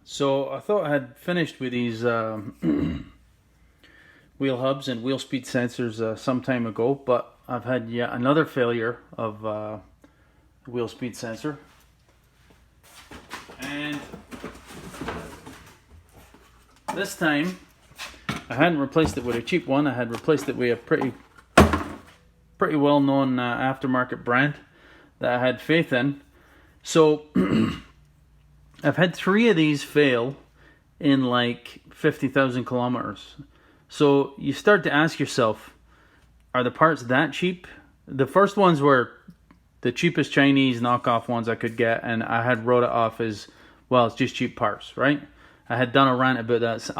So I thought I had finished with these wheel hubs and wheel speed sensors some time ago, but I've had yet another failure of wheel speed sensor. And this time I hadn't replaced it with a cheap one. I had replaced it with a pretty well-known aftermarket brand that I had faith in. So I've had 3 of these fail in like 50,000 kilometers. So you start to ask yourself, are the parts that cheap? The first ones were the cheapest Chinese knockoff ones I could get, and I had wrote it off as, well, it's just cheap parts, right? I had done a rant about that.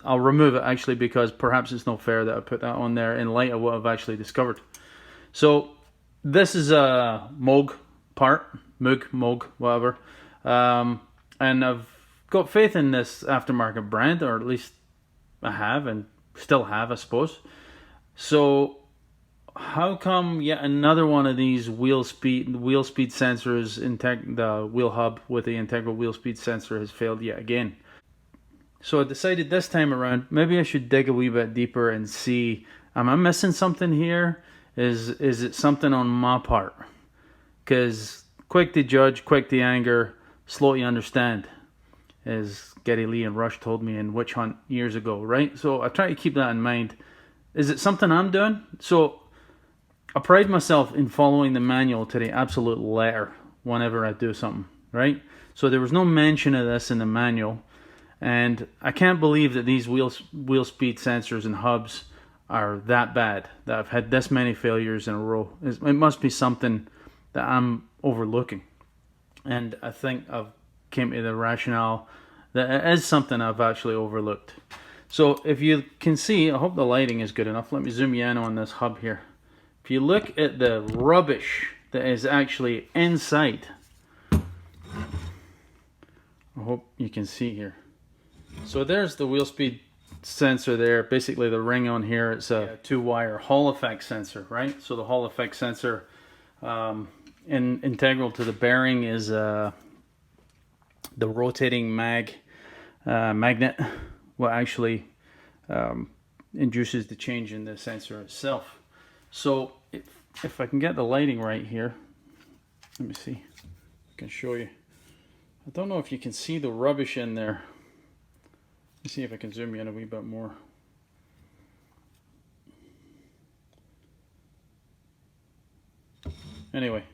I'll remove it actually, because perhaps it's not fair that I put that on there in light of what I've actually discovered. So this is a Moog part, Moog, whatever. And I've got faith in this aftermarket brand, or at least I have and still have, I suppose. So how come yet another one of these wheel speed sensors, the wheel hub with the integral wheel speed sensor, has failed yet again? So I decided this time around, maybe I should dig a wee bit deeper and see, am I missing something here? Is it something on my part? Because quick to judge, quick to anger, slow to understand, as Geddy Lee and Rush told me in Witch Hunt years ago, right? So I try to keep that in mind. Is it something I'm doing? So I pride myself in following the manual to the absolute letter whenever I do something, right? So there was no mention of this in the manual, and I can't believe that these wheel speed sensors and hubs are that bad, that I've had this many failures in a row. It must be something that I'm overlooking. And I think I've came to the rationale that it is something I've actually overlooked. So if you can see, I hope the lighting is good enough. Let me zoom you in on this hub here. If you look at the rubbish that is actually inside, I hope you can see here. So there's the wheel speed sensor there. Basically the ring on here, it's a 2-wire Hall effect sensor, right? So the Hall effect sensor, integral to the bearing, is the rotating magnet, what actually induces the change in the sensor itself. So if I can get the lighting right here, let me see, I can show you. I don't know if you can see the rubbish in there. Let me see if I can zoom you in a wee bit more. Anyway,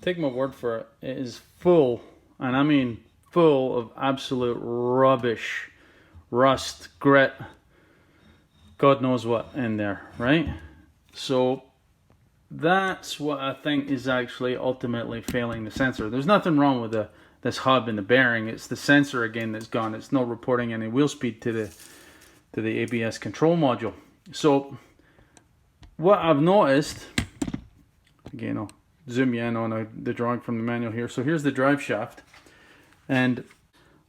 take my word for it, it is full, and I mean full, of absolute rubbish, rust, grit, God knows what in there, right? So that's what I think is actually ultimately failing the sensor. There's nothing wrong with this hub and the bearing. It's the sensor again that's gone. It's not reporting any wheel speed to the ABS control module. So what I've noticed, again, I'll zoom you in on the drawing from the manual here. So here's the drive shaft, and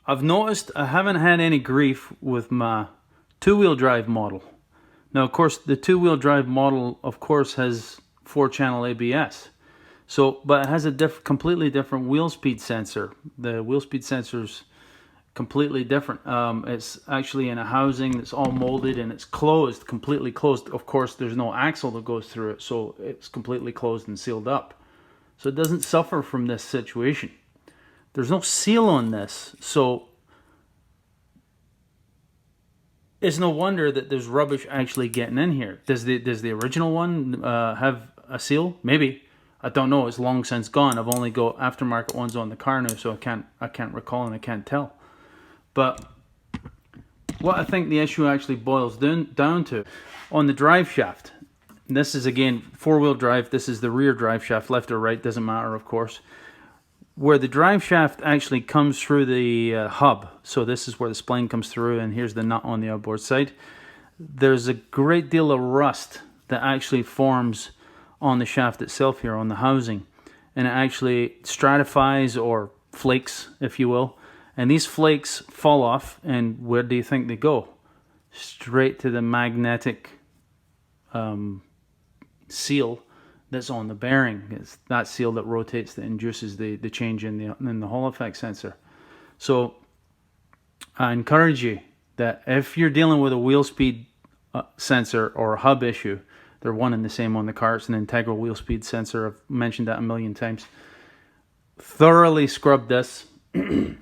I've noticed I haven't had any grief with my 2-wheel drive model. Now, of course, the 2-wheel drive model, of course, has 4-channel ABS. So, but it has a completely different wheel speed sensor. The wheel speed sensor's completely different. It's actually in a housing that's all molded, and it's closed, completely closed. Of course, there's no axle that goes through it, so it's completely closed and sealed up. So it doesn't suffer from this situation. There's no seal on this, so it's no wonder that there's rubbish actually getting in here. Does the original one have a seal? Maybe. I don't know. It's long since gone. I've only got aftermarket ones on the car now, so I can't recall and I can't tell. But what I think the issue actually boils down to, on the drive shaft, this is again 4-wheel drive. This is the rear drive shaft, left or right, doesn't matter, of course. Where the drive shaft actually comes through the hub, so this is where the spline comes through, and here's the nut on the outboard side. There's a great deal of rust that actually forms on the shaft itself here, on the housing, and it actually stratifies, or flakes, if you will, and these flakes fall off, and where do you think they go? Straight to the magnetic seal that's on the bearing. It's that seal that rotates, that induces the change in the Hall effect sensor. So I encourage you that if you're dealing with a wheel speed sensor or a hub issue, they're one and the same on the car. It's an integral wheel speed sensor. I've mentioned that a million times. Thoroughly scrub this with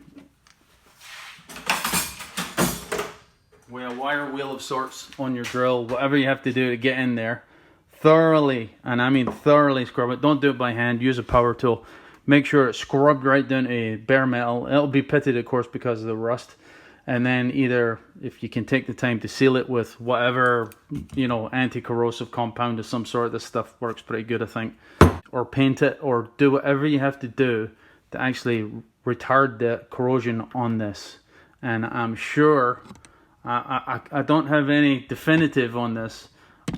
a wire wheel of sorts on your drill, whatever you have to do to get in there. Thoroughly, and I mean thoroughly scrub it. Don't do it by hand. Use a power tool. Make sure it's scrubbed right down to bare metal. It'll be pitted, of course, because of the rust. And then either, if you can take the time to seal it with whatever, anti-corrosive compound of some sort. This stuff works pretty good, I think. Or paint it, or do whatever you have to do to actually retard the corrosion on this. And I'm sure, I don't have any definitive on this,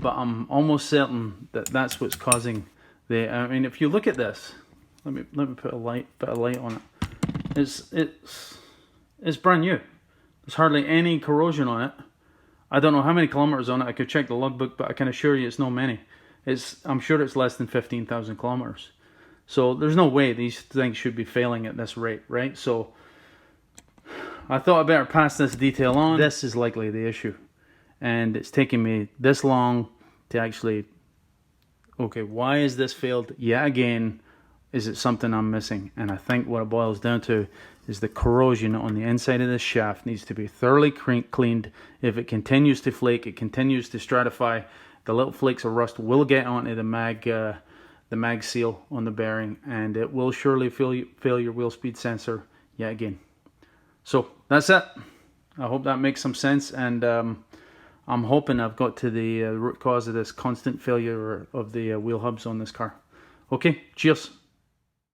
but I'm almost certain that that's what's causing the. I mean, if you look at this, let me put a bit of light on it. It's brand new. There's hardly any corrosion on it. I don't know how many kilometers on it. I could check the logbook, but I can assure you it's not many. I'm sure it's less than 15,000 kilometers. So there's no way these things should be failing at this rate, right? So I thought I better pass this detail on. This is likely the issue. And it's taking me this long to actually, okay, why is this failed yet again? Is it something I'm missing? And I think what it boils down to is the corrosion on the inside of this shaft needs to be thoroughly cleaned. If it continues to flake, it continues to stratify, the little flakes of rust will get onto the mag seal on the bearing, and it will surely fail your wheel speed sensor yet again. So that's it. I hope that makes some sense, and I'm hoping I've got to the root cause of this constant failure of the wheel hubs on this car. Okay, cheers.